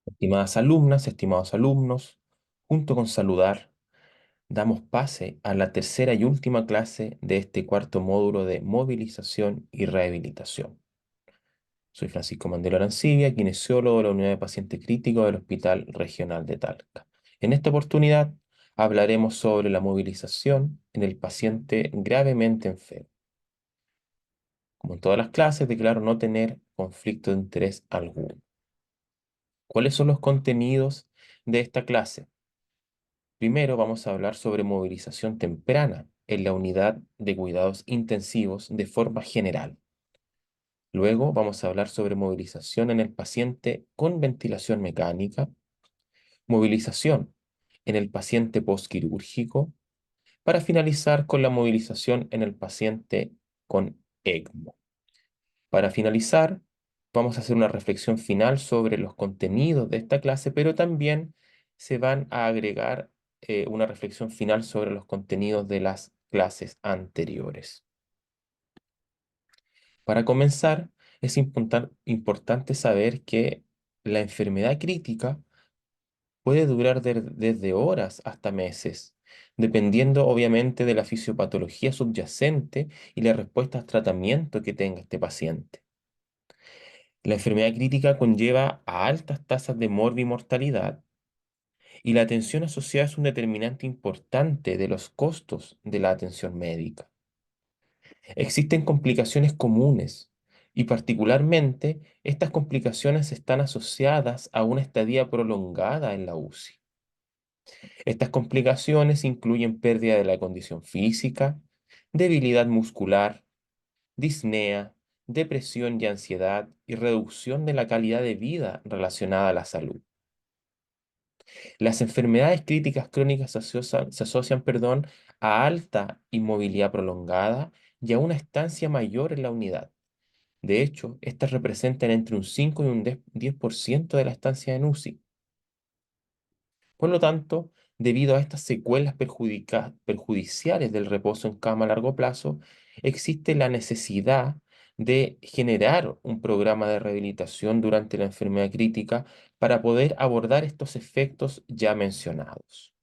Estimadas alumnas, estimados alumnos, junto con saludar, damos pase a la tercera y última clase de este cuarto módulo de movilización y rehabilitación. Soy Francisco Mandelo Arancibia, kinesiólogo de la Unidad de Paciente Crítico del Hospital Regional de Talca. En esta oportunidad hablaremos sobre la movilización en el paciente gravemente enfermo. Como en todas las clases, declaro no tener conflicto de interés alguno. ¿Cuáles son los contenidos de esta clase? Primero vamos a hablar sobre movilización temprana en la unidad de cuidados intensivos de forma general. Luego vamos a hablar sobre movilización en el paciente con ventilación mecánica, movilización en el paciente postquirúrgico, para finalizar con la movilización en el paciente con ECMO. Para finalizar, vamos a hacer una reflexión final sobre los contenidos de esta clase, pero también se van a agregar una reflexión final sobre los contenidos de las clases anteriores. Para comenzar, es importante saber que la enfermedad crítica puede durar desde horas hasta meses, dependiendo obviamente de la fisiopatología subyacente y la respuesta al tratamiento que tenga este paciente. La enfermedad crítica conlleva a altas tasas de morbimortalidad y la atención asociada es un determinante importante de los costos de la atención médica. Existen complicaciones comunes y particularmente estas complicaciones están asociadas a una estadía prolongada en la UCI. Estas complicaciones incluyen pérdida de la condición física, debilidad muscular, disnea, depresión y ansiedad y reducción de la calidad de vida relacionada a la salud. Las enfermedades críticas crónicas se asocian, a alta inmovilidad prolongada y a una estancia mayor en la unidad. De hecho, estas representan entre un 5 y un 10% de la estancia en UCI. Por lo tanto, debido a estas secuelas perjudiciales del reposo en cama a largo plazo, existe la necesidad de generar un programa de rehabilitación durante la enfermedad crítica para poder abordar estos efectos ya mencionados.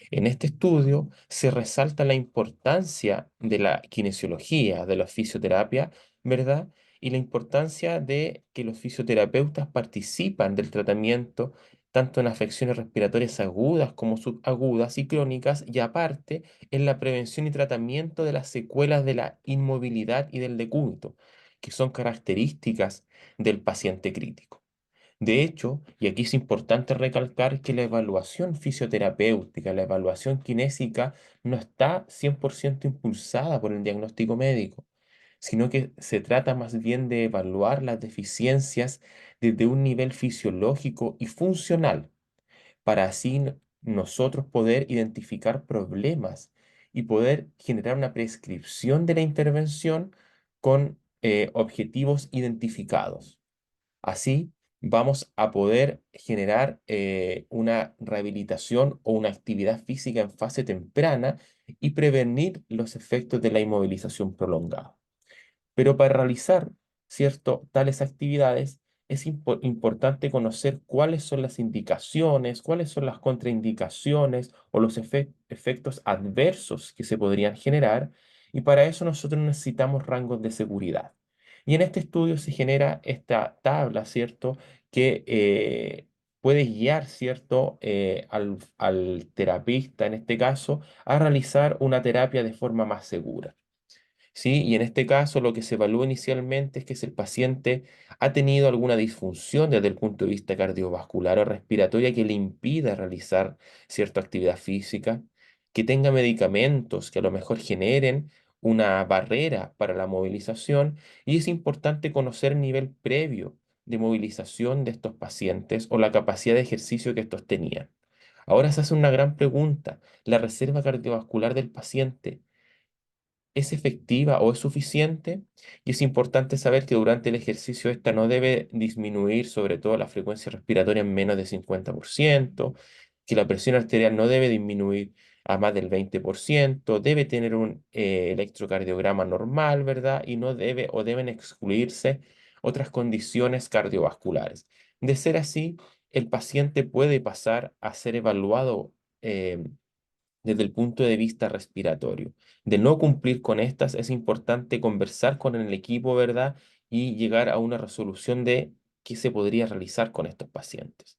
En este estudio se resalta la importancia de la kinesiología, de la fisioterapia, ¿verdad? Y la importancia de que los fisioterapeutas participan del tratamiento tanto en afecciones respiratorias agudas como subagudas y crónicas, y aparte en la prevención y tratamiento de las secuelas de la inmovilidad y del decúbito, que son características del paciente crítico. De hecho, y aquí es importante recalcar que la evaluación fisioterapéutica, la evaluación kinésica, no está 100% impulsada por el diagnóstico médico, sino que se trata más bien de evaluar las deficiencias desde un nivel fisiológico y funcional, para así nosotros poder identificar problemas y poder generar una prescripción de la intervención con objetivos identificados. Así vamos a poder generar una rehabilitación o una actividad física en fase temprana y prevenir los efectos de la inmovilización prolongada. Pero para realizar, ¿cierto?, tales actividades es importante conocer cuáles son las indicaciones, cuáles son las contraindicaciones o los efectos adversos que se podrían generar, y para eso nosotros necesitamos rangos de seguridad. Y en este estudio se genera esta tabla, ¿cierto?, que puede guiar, ¿cierto?, al terapista, en este caso, a realizar una terapia de forma más segura. ¿Sí? Y en este caso lo que se evalúa inicialmente es que si el paciente ha tenido alguna disfunción desde el punto de vista cardiovascular o respiratoria que le impida realizar cierta actividad física, que tenga medicamentos que a lo mejor generen una barrera para la movilización, y es importante conocer el nivel previo de movilización de estos pacientes o la capacidad de ejercicio que estos tenían. Ahora se hace una gran pregunta: ¿la reserva cardiovascular del paciente es efectiva o es suficiente? Y es importante saber que durante el ejercicio esta no debe disminuir, sobre todo la frecuencia respiratoria, en menos de 50%, que la presión arterial no debe disminuir a más del 20%, debe tener un electrocardiograma normal, ¿verdad? Y no debe o deben excluirse otras condiciones cardiovasculares. De ser así, el paciente puede pasar a ser evaluado eh, desde el punto de vista respiratorio. De no cumplir con estas, es importante conversar con el equipo, ¿verdad? Y llegar a una resolución de qué se podría realizar con estos pacientes.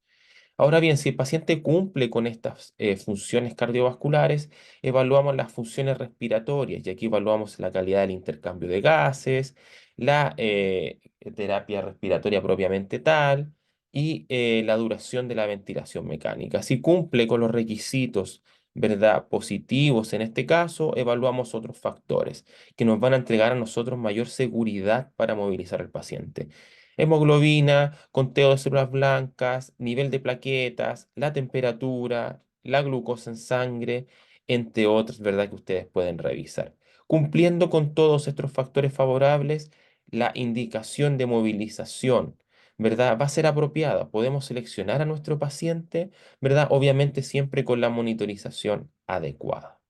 Ahora bien, si el paciente cumple con estas funciones cardiovasculares, evaluamos las funciones respiratorias y aquí evaluamos la calidad del intercambio de gases, la terapia respiratoria propiamente tal y la duración de la ventilación mecánica. Si cumple con los requisitos, ¿verdad? Positivos en este caso, evaluamos otros factores que nos van a entregar a nosotros mayor seguridad para movilizar al paciente: hemoglobina, conteo de células blancas, nivel de plaquetas, la temperatura, la glucosa en sangre, entre otros, ¿verdad? Que ustedes pueden revisar. Cumpliendo con todos estos factores favorables, la indicación de movilización, ¿verdad? Va a ser apropiada. Podemos seleccionar a nuestro paciente, ¿verdad? Obviamente siempre con la monitorización adecuada.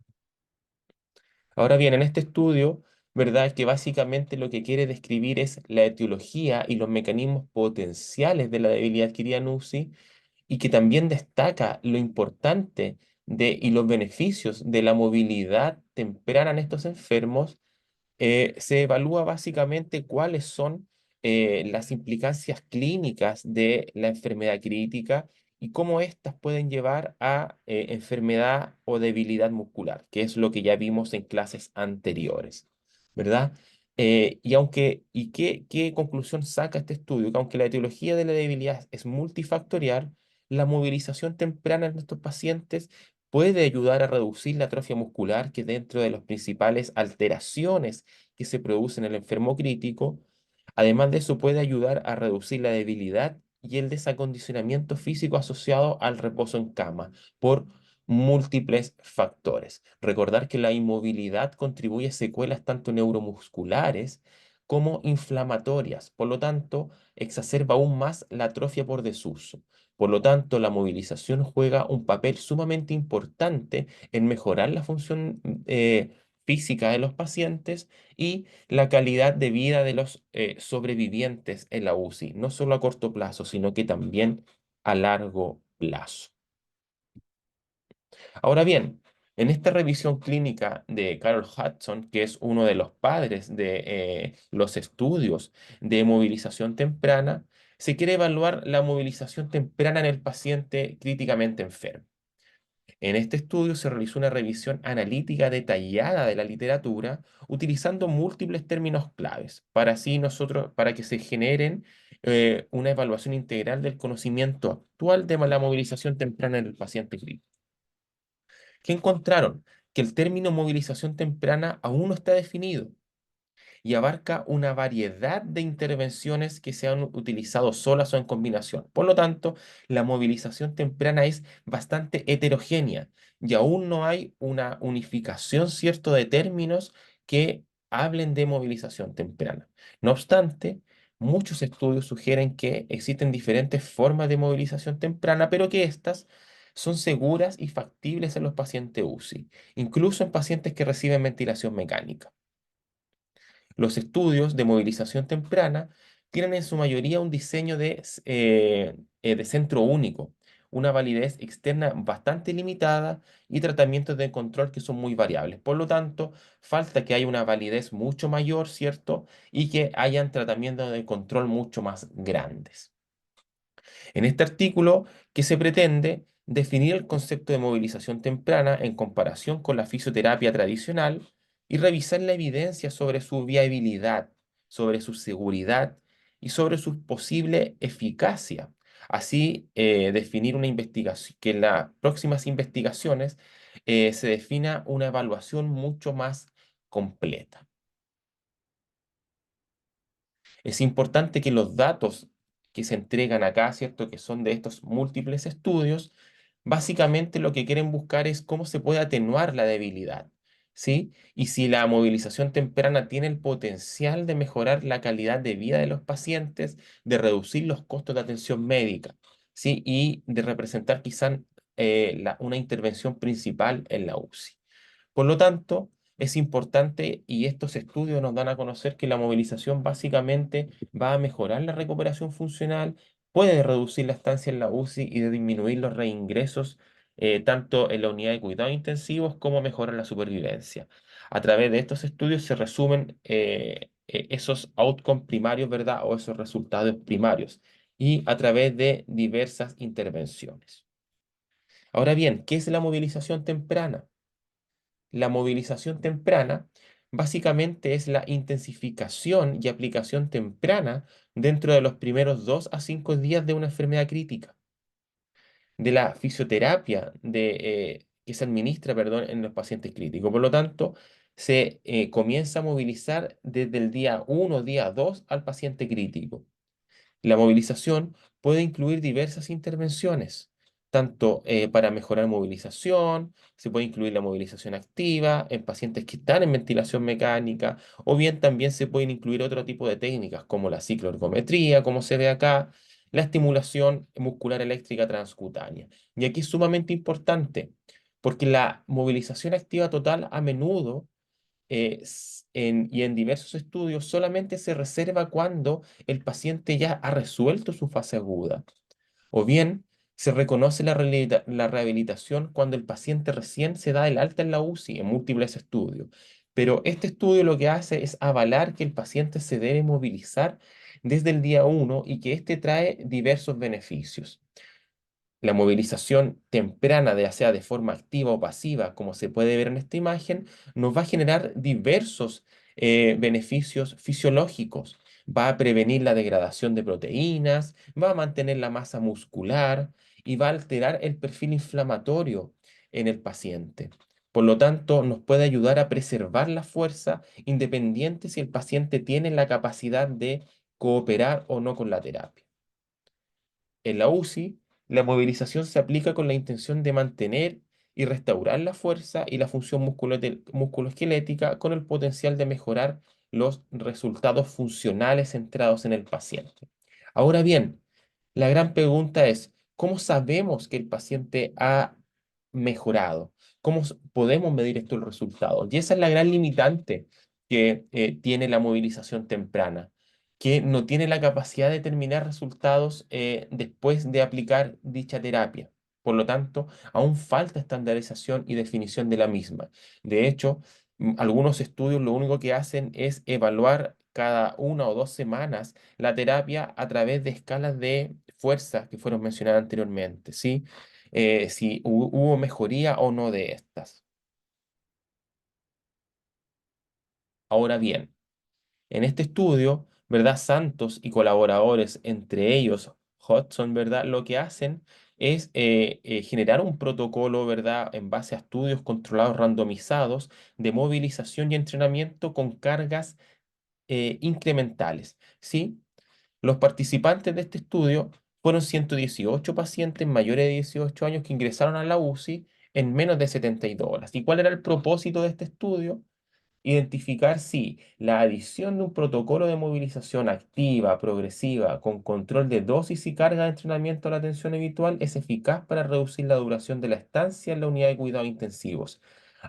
Ahora bien, en este estudio, ¿verdad? Que básicamente lo que quiere describir es la etiología y los mecanismos potenciales de la debilidad adquirida en UCI y que también destaca lo importante y los beneficios de la movilidad temprana en estos enfermos. Se evalúa básicamente cuáles son las implicancias clínicas de la enfermedad crítica y cómo éstas pueden llevar a enfermedad o debilidad muscular, que es lo que ya vimos en clases anteriores, ¿verdad? ¿Qué conclusión saca este estudio? Que aunque la etiología de la debilidad es multifactorial, la movilización temprana en estos pacientes puede ayudar a reducir la atrofia muscular, que dentro de las principales alteraciones que se produce en el enfermo crítico. Además de eso, puede ayudar a reducir la debilidad y el desacondicionamiento físico asociado al reposo en cama por múltiples factores. Recordar que la inmovilidad contribuye a secuelas tanto neuromusculares como inflamatorias. Por lo tanto, exacerba aún más la atrofia por desuso. Por lo tanto, la movilización juega un papel sumamente importante en mejorar la función física de los pacientes y la calidad de vida de los sobrevivientes en la UCI, no solo a corto plazo, sino que también a largo plazo. Ahora bien, en esta revisión clínica de Carol Hudson, que es uno de los padres de los estudios de movilización temprana, se quiere evaluar la movilización temprana en el paciente críticamente enfermo. En este estudio se realizó una revisión analítica detallada de la literatura utilizando múltiples términos claves para que se generen una evaluación integral del conocimiento actual de la movilización temprana en el paciente crítico. ¿Qué encontraron? Que el término movilización temprana aún no está definido y abarca una variedad de intervenciones que se han utilizado solas o en combinación. Por lo tanto, la movilización temprana es bastante heterogénea y aún no hay una unificación, ¿cierto?, de términos que hablen de movilización temprana. No obstante, muchos estudios sugieren que existen diferentes formas de movilización temprana, pero que éstas son seguras y factibles en los pacientes UCI, incluso en pacientes que reciben ventilación mecánica. Los estudios de movilización temprana tienen en su mayoría un diseño de centro único, una validez externa bastante limitada y tratamientos de control que son muy variables. Por lo tanto, falta que haya una validez mucho mayor, ¿cierto? Y que hayan tratamientos de control mucho más grandes. En este artículo, que se pretende definir el concepto de movilización temprana en comparación con la fisioterapia tradicional y revisar la evidencia sobre su viabilidad, sobre su seguridad y sobre su posible eficacia. Así, definir una investigación, que en las próximas investigaciones se defina una evaluación mucho más completa. Es importante que los datos que se entregan acá, ¿cierto? Que son de estos múltiples estudios, básicamente lo que quieren buscar es cómo se puede atenuar la debilidad, ¿sí? Y si la movilización temprana tiene el potencial de mejorar la calidad de vida de los pacientes, de reducir los costos de atención médica, ¿sí? Y de representar quizás una intervención principal en la UCI. Por lo tanto, es importante y estos estudios nos dan a conocer que la movilización básicamente va a mejorar la recuperación funcional, puede reducir la estancia en la UCI y de disminuir los reingresos tanto en la unidad de cuidados intensivos como mejorar la supervivencia. A través de estos estudios se resumen esos outcomes primarios, ¿verdad? O esos resultados primarios y a través de diversas intervenciones. Ahora bien, ¿qué es la movilización temprana? La movilización temprana básicamente es la intensificación y aplicación temprana dentro de los primeros 2 a 5 días de una enfermedad crítica, de la fisioterapia que se administra, perdón, en los pacientes críticos. Por lo tanto, se comienza a movilizar desde el día 1, día 2 al paciente crítico. La movilización puede incluir diversas intervenciones, tanto para mejorar movilización, se puede incluir la movilización activa en pacientes que están en ventilación mecánica, o bien también se pueden incluir otro tipo de técnicas como la cicloergometría, como se ve acá, la estimulación muscular eléctrica transcutánea. Y aquí es sumamente importante, porque la movilización activa total a menudo y en diversos estudios solamente se reserva cuando el paciente ya ha resuelto su fase aguda. O bien se reconoce la rehabilitación cuando el paciente recién se da el alta en la UCI en múltiples estudios. Pero este estudio lo que hace es avalar que el paciente se debe movilizar desde el día 1 y que este trae diversos beneficios. La movilización temprana, ya sea de forma activa o pasiva, como se puede ver en esta imagen, nos va a generar diversos beneficios fisiológicos. Va a prevenir la degradación de proteínas, va a mantener la masa muscular y va a alterar el perfil inflamatorio en el paciente. Por lo tanto, nos puede ayudar a preservar la fuerza independiente si el paciente tiene la capacidad de cooperar o no con la terapia. En la UCI, la movilización se aplica con la intención de mantener y restaurar la fuerza y la función musculoesquelética con el potencial de mejorar los resultados funcionales centrados en el paciente. Ahora bien, la gran pregunta es, ¿cómo sabemos que el paciente ha mejorado? ¿Cómo podemos medir estos resultados? Y esa es la gran limitante que tiene la movilización temprana, que no tiene la capacidad de determinar resultados después de aplicar dicha terapia. Por lo tanto, aún falta estandarización y definición de la misma. De hecho, algunos estudios lo único que hacen es evaluar cada 1 o 2 semanas la terapia a través de escalas de fuerza que fueron mencionadas anteriormente, ¿sí? Si hubo mejoría o no de estas. Ahora bien, en este estudio, ¿verdad? Santos y colaboradores, entre ellos Hodgson, ¿verdad? Lo que hacen es generar un protocolo, ¿verdad? En base a estudios controlados randomizados de movilización y entrenamiento con cargas incrementales, ¿sí? Los participantes de este estudio fueron 118 pacientes mayores de 18 años que ingresaron a la UCI en menos de 72 horas. ¿Y cuál era el propósito de este estudio? Identificar si la adición de un protocolo de movilización activa, progresiva, con control de dosis y carga de entrenamiento a la atención habitual es eficaz para reducir la duración de la estancia en la unidad de cuidados intensivos.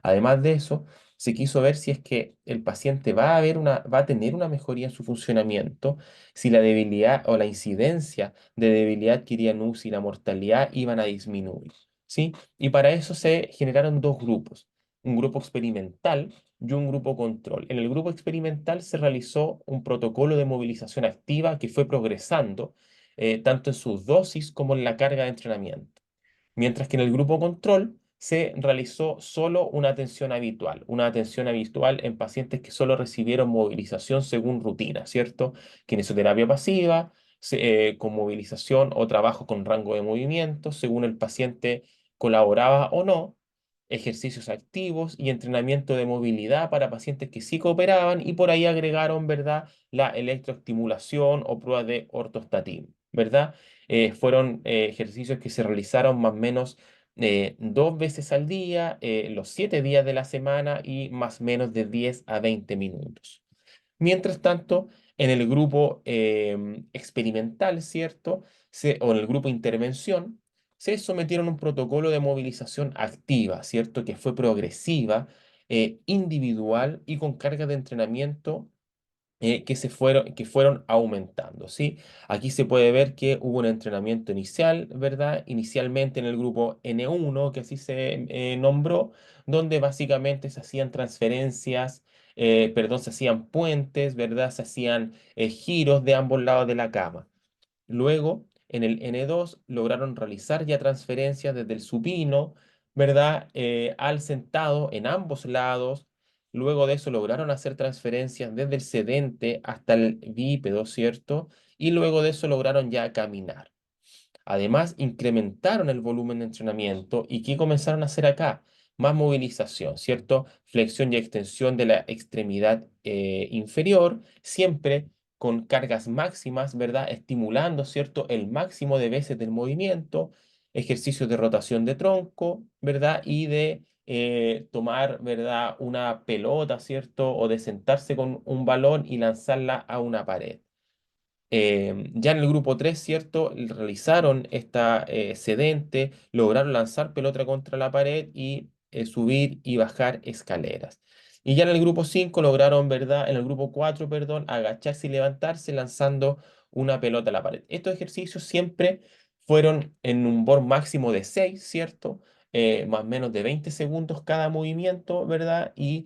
Además de eso, se quiso ver si es que el paciente va a tener una mejoría en su funcionamiento, si la debilidad o la incidencia de debilidad adquirida en UCI y la mortalidad iban a disminuir, ¿sí? Y para eso se generaron 2 grupos, un grupo experimental y un grupo control. En el grupo experimental se realizó un protocolo de movilización activa que fue progresando tanto en sus dosis como en la carga de entrenamiento. Mientras que en el grupo control se realizó solo una atención habitual en pacientes que solo recibieron movilización según rutina, ¿cierto? Kinesioterapia pasiva, con movilización o trabajo con rango de movimiento, según el paciente colaboraba o no, ejercicios activos y entrenamiento de movilidad para pacientes que sí cooperaban y por ahí agregaron, ¿verdad?, la electroestimulación o pruebas de ortostatina, ¿verdad? Fueron ejercicios que se realizaron más o menos 2 veces al día, los 7 días de la semana y más o menos de 10 a 20 minutos. Mientras tanto, en el grupo experimental, ¿cierto? O en el grupo intervención, se sometieron a un protocolo de movilización activa, ¿cierto? Que fue progresiva, individual y con carga de entrenamiento que fueron aumentando, ¿sí? Aquí se puede ver que hubo un entrenamiento inicial, ¿verdad? Inicialmente en el grupo N1, que así se nombró, donde básicamente se hacían transferencias, perdón, se hacían puentes, ¿verdad? Se hacían giros de ambos lados de la cama. Luego, en el N2 lograron realizar ya transferencias desde el supino, ¿verdad? Al sentado en ambos lados. Luego de eso lograron hacer transferencias desde el sedente hasta el bípedo, ¿cierto? Y luego de eso lograron ya caminar. Además, incrementaron el volumen de entrenamiento y ¿qué comenzaron a hacer acá? Más movilización, ¿cierto? Flexión y extensión de la extremidad inferior, siempre con cargas máximas, ¿verdad? Estimulando, ¿cierto? El máximo de veces del movimiento, ejercicios de rotación de tronco, ¿verdad? Y de tomar, ¿verdad? Una pelota, ¿cierto? O de sentarse con un balón y lanzarla a una pared. Ya en el grupo 3, ¿cierto? Realizaron esta sedente, lograron lanzar pelota contra la pared y subir y bajar escaleras. Y ya en el grupo 5 lograron, ¿verdad? En el grupo 4, perdón, agacharse y levantarse lanzando una pelota a la pared. Estos ejercicios siempre fueron en un BOR máximo de 6, ¿cierto? Más o menos de 20 segundos cada movimiento, ¿verdad? Y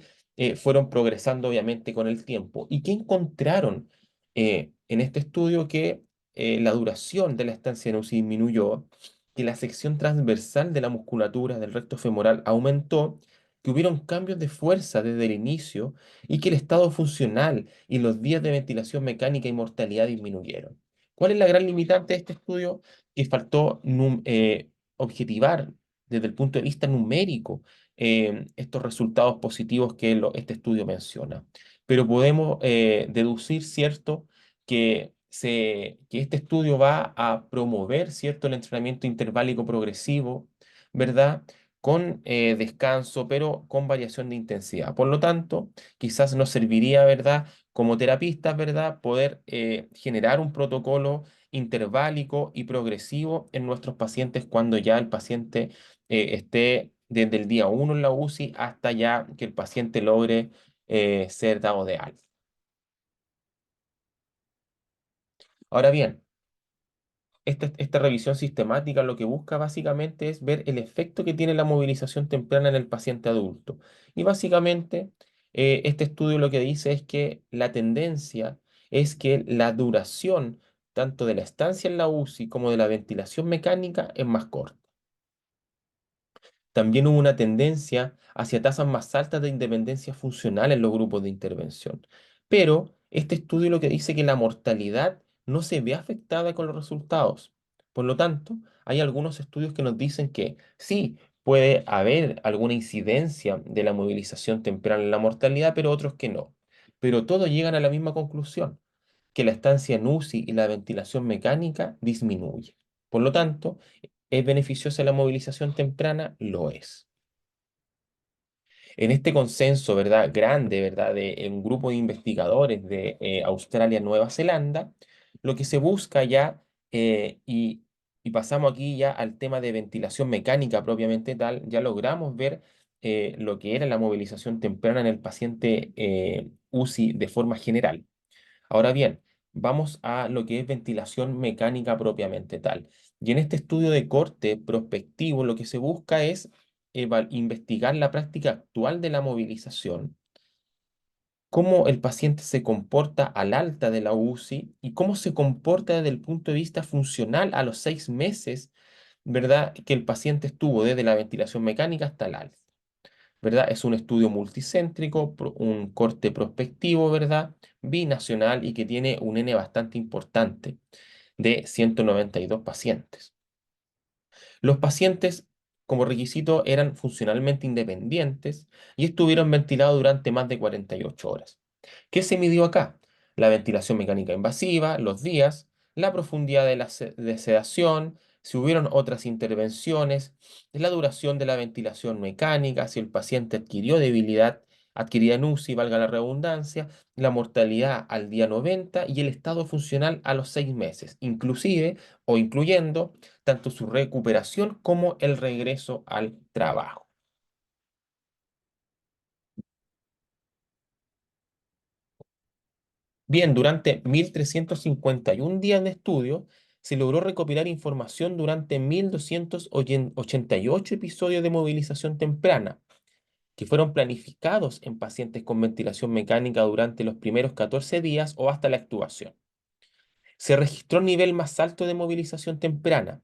fueron progresando obviamente con el tiempo. ¿Y qué encontraron? En este estudio que la duración de la estancia en UCI disminuyó, que la sección transversal de la musculatura del recto femoral aumentó, que hubieron cambios de fuerza desde el inicio y que el estado funcional y los días de ventilación mecánica y mortalidad disminuyeron. ¿Cuál es la gran limitante de este estudio? Que faltó objetivar desde el punto de vista numérico estos resultados positivos que este estudio menciona, pero podemos deducir, ¿cierto?, que este estudio va a promover, ¿cierto?, el entrenamiento interválico progresivo, ¿verdad?, con descanso, pero con variación de intensidad. Por lo tanto, quizás nos serviría, ¿verdad?, como terapistas, ¿verdad?, poder generar un protocolo interválico y progresivo en nuestros pacientes cuando ya el paciente esté desde el día 1 en la UCI hasta ya que el paciente logre ser dado de alta. Ahora bien, esta revisión sistemática lo que busca básicamente es ver el efecto que tiene la movilización temprana en el paciente adulto. Y básicamente, este estudio lo que dice es que la tendencia es que la duración tanto de la estancia en la UCI como de la ventilación mecánica es más corta. También hubo una tendencia hacia tasas más altas de independencia funcional en los grupos de intervención. Pero este estudio lo que dice que la mortalidad no se ve afectada con los resultados. Por lo tanto, hay algunos estudios que nos dicen que sí, puede haber alguna incidencia de la movilización temprana en la mortalidad, pero otros que no. Pero todos llegan a la misma conclusión, que la estancia en UCI y la ventilación mecánica disminuye. Por lo tanto, ¿es beneficiosa la movilización temprana? Lo es. En este consenso, ¿verdad? Grande, ¿verdad? De un grupo de investigadores de Australia, Nueva Zelanda, lo que se busca ya, y pasamos aquí ya al tema de ventilación mecánica propiamente tal, ya logramos ver lo que era la movilización temprana en el paciente UCI de forma general. Ahora bien, vamos a lo que es ventilación mecánica propiamente tal. Y en este estudio de corte prospectivo, lo que se busca es investigar la práctica actual de la movilización, cómo el paciente se comporta al alta de la UCI y cómo se comporta desde el punto de vista funcional a los 6 meses, ¿verdad? Que el paciente estuvo desde la ventilación mecánica hasta el alta. ¿Verdad? Es un estudio multicéntrico, un corte prospectivo, ¿verdad? Binacional y que tiene un N bastante importante de 192 pacientes. Los pacientes, como requisito, eran funcionalmente independientes y estuvieron ventilados durante más de 48 horas. ¿Qué se midió acá? La ventilación mecánica invasiva, los días, la profundidad de la de sedación, si hubieron otras intervenciones, la duración de la ventilación mecánica, si el paciente adquirió debilidad adquirida en UCI, valga la redundancia, la mortalidad al día 90 y el estado funcional a los 6 meses, inclusive o incluyendo tanto su recuperación como el regreso al trabajo. Bien, durante 1351 días de estudio, se logró recopilar información durante 1288 episodios de movilización temprana, que fueron planificados en pacientes con ventilación mecánica durante los primeros 14 días o hasta la extubación. Se registró un nivel más alto de movilización temprana,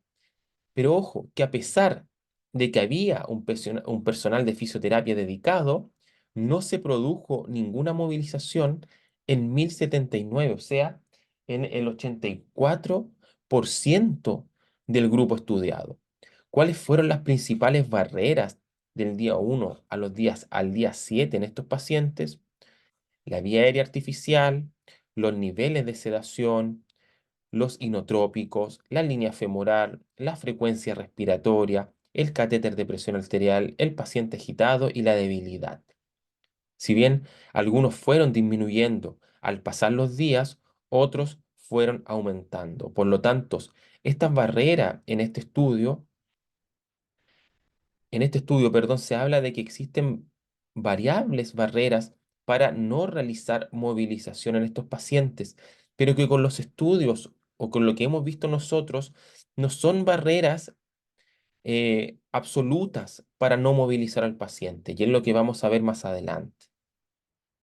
pero ojo, que a pesar de que había un personal de fisioterapia dedicado, no se produjo ninguna movilización en 1079, o sea, en el 84% del grupo estudiado. ¿Cuáles fueron las principales barreras del día 1 al día 7 en estos pacientes? La vía aérea artificial, los niveles de sedación, los inotrópicos, la línea femoral, la frecuencia respiratoria, el catéter de presión arterial, el paciente agitado y la debilidad. Si bien algunos fueron disminuyendo al pasar los días, otros fueron aumentando. Por lo tanto, estas barreras perdón, se habla de que existen variables barreras para no realizar movilización en estos pacientes, pero que con los estudios o con lo que hemos visto nosotros, no son barreras absolutas para no movilizar al paciente, y es lo que vamos a ver más adelante.